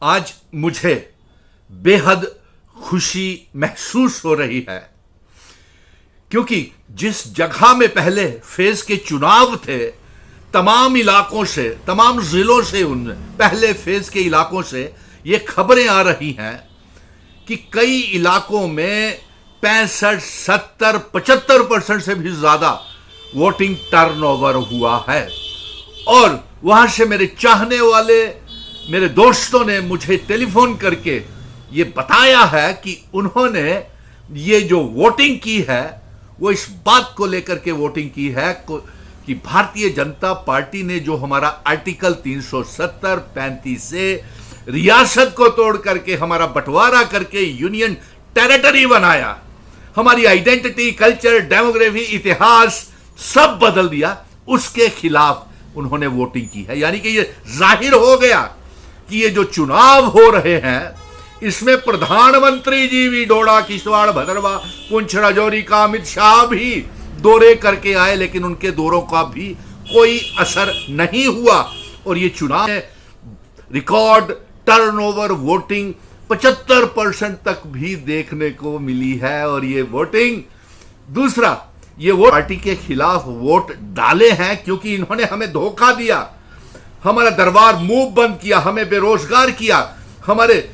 आज मुझे बेहद खुशी महसूस हो रही है, क्योंकि जिस जगह में पहले फेज के चुनाव थे, तमाम इलाकों से, तमाम जिलों से, उन पहले फेज के इलाकों से ये खबरें आ रही हैं कि कई इलाकों में 65, 70, 75% से भी ज्यादा वोटिंग टर्नओवर हुआ है। और वहां से मेरे चाहने वाले, मेरे दोस्तों ने मुझे टेलीफोन करके ये बताया है कि उन्होंने ये जो वोटिंग की है वो इस बात को लेकर के वोटिंग की है कि भारतीय जनता पार्टी ने जो हमारा आर्टिकल 370, 35 से रियासत को तोड़ करके, हमारा बंटवारा करके यूनियन टेरिटरी बनाया, हमारी आइडेंटिटी, कल्चर, डेमोग्राफी, इतिहास सब बदल दिया, उसके खिलाफ उन्होंने वोटिंग की है। यानी कि ये जाहिर हो गया कि ये जो चुनाव हो रहे हैं इसमें प्रधानमंत्री जी भी डोडा, किश्तवाड़, भदरवा, पुंछ, राजौरी का अमित शाह भी दौरे करके आए, लेकिन उनके दौरों का भी कोई असर नहीं हुआ। और ये चुनाव रिकॉर्ड टर्नओवर वोटिंग 75% तक भी देखने को मिली है। और ये वोटिंग, दूसरा, ये वोट पार्टी के खिलाफ वोट डाले हैं क्योंकि इन्होंने हमें धोखा दिया, हमारा दरबार मूव बंद किया, हमें बेरोजगार किया, हमारे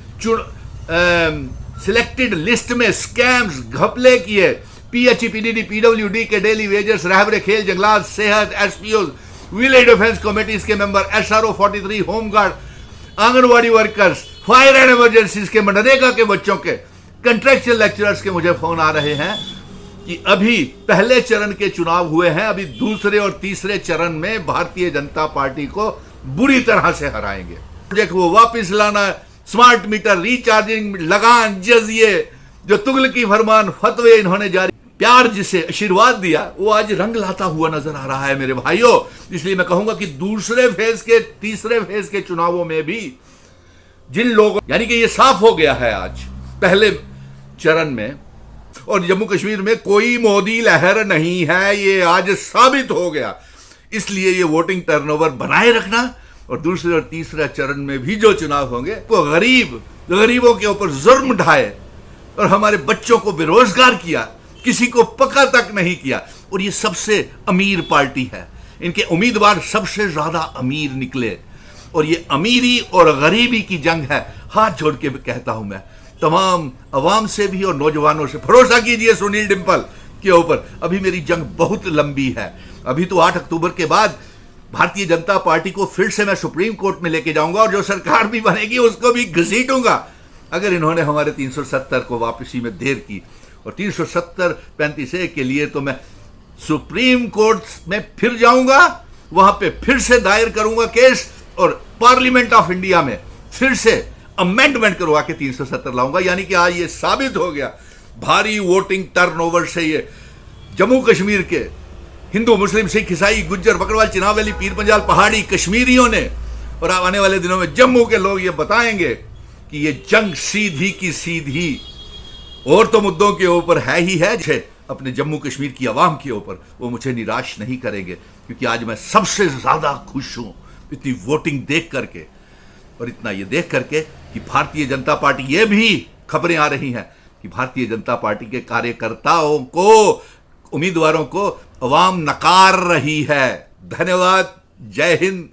सिलेक्टेड लिस्ट में स्कैम्स, घपले किए, पीएचई, पीडीडी, पीडब्ल्यूडी के डेली वेजेस, रहबरे, खेल, जंगलात, सेहत, एसपीओ, विलेज डिफेंस कमेटीज के member, SRO 43, home guard, anganwadi workers, fire and emergencies के, मनरेगा के बच्चों के, कंट्रेक्चुअल लेक्चरर्स के मुझे फोन आ रहे हैं कि अभी पहले चरण के चुनाव हुए हैं, अभी दूसरे और तीसरे चरण में भारतीय जनता पार्टी को बुरी तरह से हराएंगे। प्रोजेक्ट वो वापस लाना, स्मार्ट मीटर, रिचार्जिंग, लगान, जजिए, जो तुगलकी फरमान, फतवे इन्होंने जारी, प्यार जिसे आशीर्वाद दिया, वो आज रंग लाता हुआ नजर आ रहा है मेरे भाइयों। इसलिए मैं कहूंगा कि दूसरे फेज के, तीसरे फेज के चुनावों में भी जिन लोगों, यानी कि ये साफ हो गया है आज पहले चरण में, और जम्मू कश्मीर में कोई मोदी लहर नहीं है, ये आज साबित हो गया। इसलिए ये वोटिंग टर्नओवर बनाए रखना, और दूसरे और तीसरे चरण में भी जो चुनाव होंगे वो गरीबों के ऊपर जुर्म ढाए और हमारे बच्चों को बेरोजगार किया, किसी को पका तक नहीं किया। और ये सबसे अमीर पार्टी है, इनके उम्मीदवार सबसे ज्यादा अमीर निकले, और ये अमीरी और गरीबी की जंग है। हाथ जोड़ के कहता हूं मैं तमाम अवाम से भी और नौजवानों से, भरोसा कीजिए सुनील डिंपल के ऊपर, अभी मेरी जंग बहुत लंबी है। अभी तो 8 अक्टूबर के बाद भारतीय जनता पार्टी को फिर से मैं सुप्रीम कोर्ट में लेके जाऊंगा, और जो सरकार भी बनेगी उसको भी घसीटूंगा अगर इन्होंने हमारे 370 को वापसी में देर की। और 370, 35A के लिए तो मैं सुप्रीम कोर्ट में फिर जाऊंगा, वहां पे फिर से दायर करूंगा केस, और पार्लियामेंट ऑफ इंडिया में फिर से अमेंडमेंट करवा के 370 लाऊंगा। यानी कि आज ये साबित हो गया भारी वोटिंग टर्नओवर से ये जम्मू कश्मीर के हिंदू, मुस्लिम, सिख, ईसाई, गुज्जर, बकरवाल, चिनावली, पीर पंजाल, पहाड़ी, कश्मीरियों ने, और आने वाले दिनों में जम्मू के लोग ये बताएंगे कि ये जंग सीधी की सीधी और तो मुद्दों के ऊपर है ही है, अपने जम्मू कश्मीर की आवाम के ऊपर, वो मुझे निराश नहीं करेंगे। क्योंकि आज मैं सबसे ज्यादा खुश हूं इतनी वोटिंग देख करके, और इतना ये देख करके कि भारतीय जनता पार्टी, ये भी खबरें आ रही हैं कि भारतीय जनता पार्टी के कार्यकर्ताओं को, उम्मीदवारों को अवाम नकार रही है। धन्यवाद, जय हिंद,